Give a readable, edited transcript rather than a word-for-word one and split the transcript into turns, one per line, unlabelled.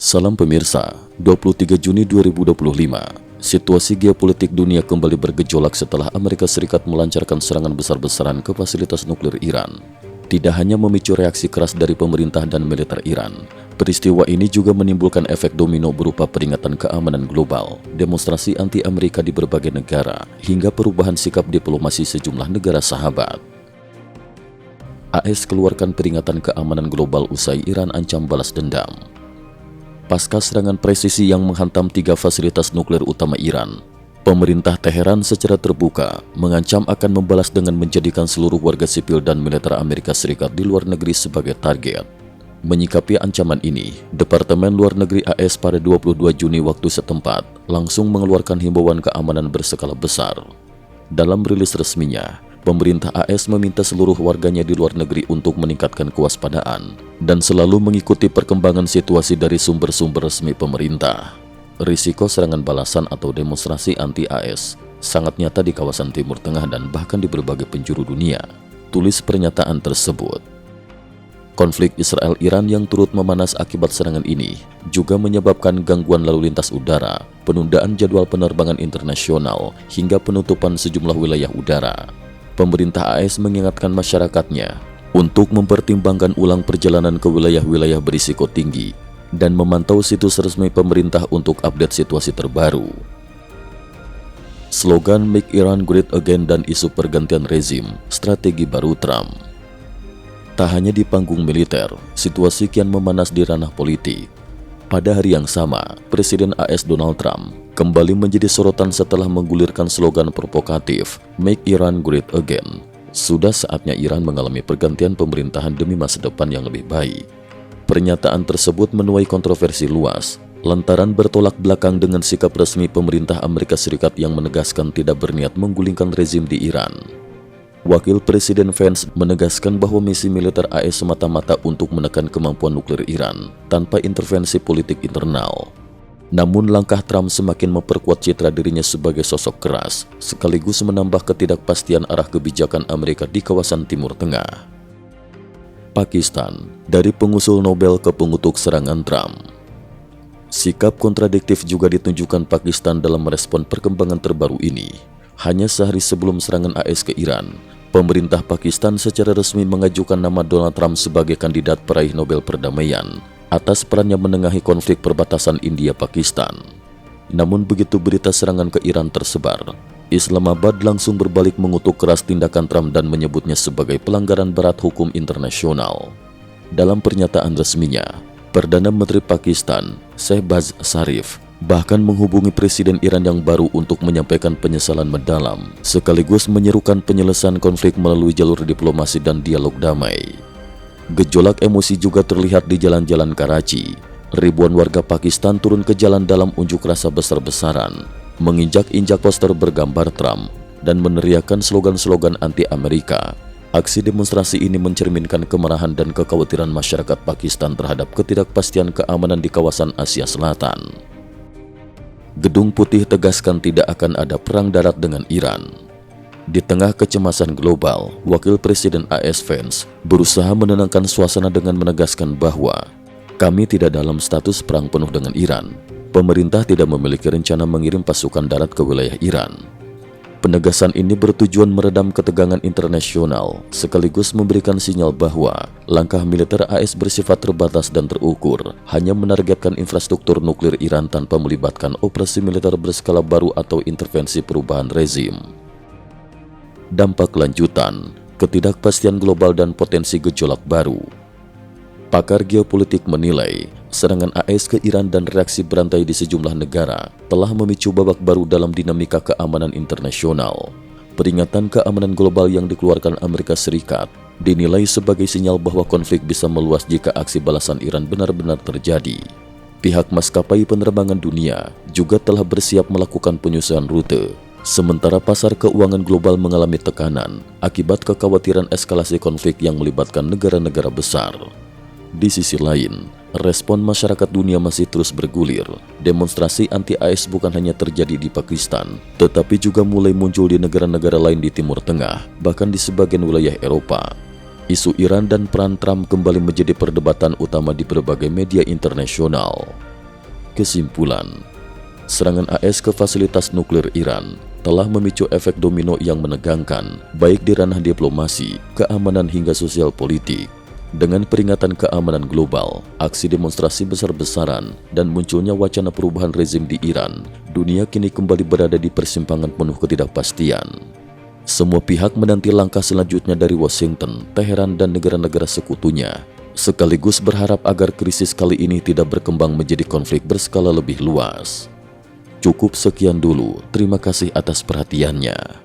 Salam pemirsa, 23 Juni 2025, situasi geopolitik dunia kembali bergejolak setelah Amerika Serikat melancarkan serangan besar-besaran ke fasilitas nuklir Iran. Tidak hanya memicu reaksi keras dari pemerintah dan militer Iran, peristiwa ini juga menimbulkan efek domino berupa peringatan keamanan global, demonstrasi anti-Amerika di berbagai negara, hingga perubahan sikap diplomasi sejumlah negara sahabat. AS keluarkan peringatan keamanan global usai Iran ancam balas dendam. Pasca serangan presisi yang menghantam 3 fasilitas nuklir utama Iran, pemerintah Teheran secara terbuka mengancam akan membalas dengan menjadikan seluruh warga sipil dan militer Amerika Serikat di luar negeri sebagai target. Menyikapi ancaman ini, Departemen Luar Negeri AS pada 22 Juni waktu setempat langsung mengeluarkan himbauan keamanan berskala besar. Dalam rilis resminya, pemerintah AS meminta seluruh warganya di luar negeri untuk meningkatkan kewaspadaan dan selalu mengikuti perkembangan situasi dari sumber-sumber resmi pemerintah. Risiko serangan balasan atau demonstrasi anti-AS sangat nyata di kawasan Timur Tengah dan bahkan di berbagai penjuru dunia, tulis pernyataan tersebut. Konflik Israel-Iran yang turut memanas akibat serangan ini juga menyebabkan gangguan lalu lintas udara, penundaan jadwal penerbangan internasional, hingga penutupan sejumlah wilayah udara. Pemerintah AS mengingatkan masyarakatnya untuk mempertimbangkan ulang perjalanan ke wilayah-wilayah berisiko tinggi dan memantau situs resmi pemerintah untuk update situasi terbaru. Slogan Make Iran Great Again dan isu pergantian rezim, strategi baru Trump. Tak hanya di panggung militer, situasi kian memanas di ranah politik. Pada hari yang sama, Presiden AS Donald Trump kembali menjadi sorotan setelah menggulirkan slogan provokatif Make Iran Great Again. Sudah saatnya Iran mengalami pergantian pemerintahan demi masa depan yang lebih baik. Pernyataan tersebut menuai kontroversi luas lantaran bertolak belakang dengan sikap resmi pemerintah Amerika Serikat yang menegaskan tidak berniat menggulingkan rezim di Iran. Wakil Presiden Vance menegaskan bahwa misi militer AS semata-mata untuk menekan kemampuan nuklir Iran tanpa intervensi politik internal. Namun langkah Trump semakin memperkuat citra dirinya sebagai sosok keras, sekaligus menambah ketidakpastian arah kebijakan Amerika di kawasan Timur Tengah. Pakistan, dari pengusul Nobel ke pengutuk serangan Trump. Sikap kontradiktif juga ditunjukkan Pakistan dalam merespon perkembangan terbaru ini. Hanya sehari sebelum serangan AS ke Iran, pemerintah Pakistan secara resmi mengajukan nama Donald Trump sebagai kandidat peraih Nobel Perdamaian atas perannya menengahi konflik perbatasan India-Pakistan. Namun begitu berita serangan ke Iran tersebar, Islamabad langsung berbalik mengutuk keras tindakan Trump dan menyebutnya sebagai pelanggaran berat hukum internasional. Dalam pernyataan resminya, Perdana Menteri Pakistan, Shehbaz Sharif, bahkan menghubungi Presiden Iran yang baru untuk menyampaikan penyesalan mendalam, sekaligus menyerukan penyelesaian konflik melalui jalur diplomasi dan dialog damai. Gejolak emosi juga terlihat di jalan-jalan Karachi. Ribuan warga Pakistan turun ke jalan dalam unjuk rasa besar-besaran, menginjak-injak poster bergambar Trump, dan meneriakkan slogan-slogan anti-Amerika. Aksi demonstrasi ini mencerminkan kemarahan dan kekhawatiran masyarakat Pakistan terhadap ketidakpastian keamanan di kawasan Asia Selatan. Gedung Putih tegaskan tidak akan ada perang darat dengan Iran. Di tengah kecemasan global, Wakil Presiden AS Vance berusaha menenangkan suasana dengan menegaskan bahwa kami tidak dalam status perang penuh dengan Iran. Pemerintah tidak memiliki rencana mengirim pasukan darat ke wilayah Iran. Penegasan ini bertujuan meredam ketegangan internasional, sekaligus memberikan sinyal bahwa langkah militer AS bersifat terbatas dan terukur, hanya menargetkan infrastruktur nuklir Iran tanpa melibatkan operasi militer berskala baru atau intervensi perubahan rezim. Dampak lanjutan, ketidakpastian global dan potensi gejolak baru. Pakar geopolitik menilai, serangan AS ke Iran dan reaksi berantai di sejumlah negara telah memicu babak baru dalam dinamika keamanan internasional. Peringatan keamanan global yang dikeluarkan Amerika Serikat dinilai sebagai sinyal bahwa konflik bisa meluas jika aksi balasan Iran benar-benar terjadi. Pihak maskapai penerbangan dunia juga telah bersiap melakukan penyusunan rute, sementara pasar keuangan global mengalami tekanan akibat kekhawatiran eskalasi konflik yang melibatkan negara-negara besar. Di sisi lain, respon masyarakat dunia masih terus bergulir. Demonstrasi anti-AS bukan hanya terjadi di Pakistan, tetapi juga mulai muncul di negara-negara lain di Timur Tengah, bahkan di sebagian wilayah Eropa. Isu Iran dan peran Trump kembali menjadi perdebatan utama di berbagai media internasional. Kesimpulan, serangan AS ke fasilitas nuklir Iran telah memicu efek domino yang menegangkan, baik di ranah diplomasi, keamanan hingga sosial politik. Dengan peringatan keamanan global, aksi demonstrasi besar-besaran, dan munculnya wacana perubahan rezim di Iran, dunia kini kembali berada di persimpangan penuh ketidakpastian. Semua pihak menanti langkah selanjutnya dari Washington, Teheran, dan negara-negara sekutunya, sekaligus berharap agar krisis kali ini tidak berkembang menjadi konflik berskala lebih luas. Cukup sekian dulu, terima kasih atas perhatiannya.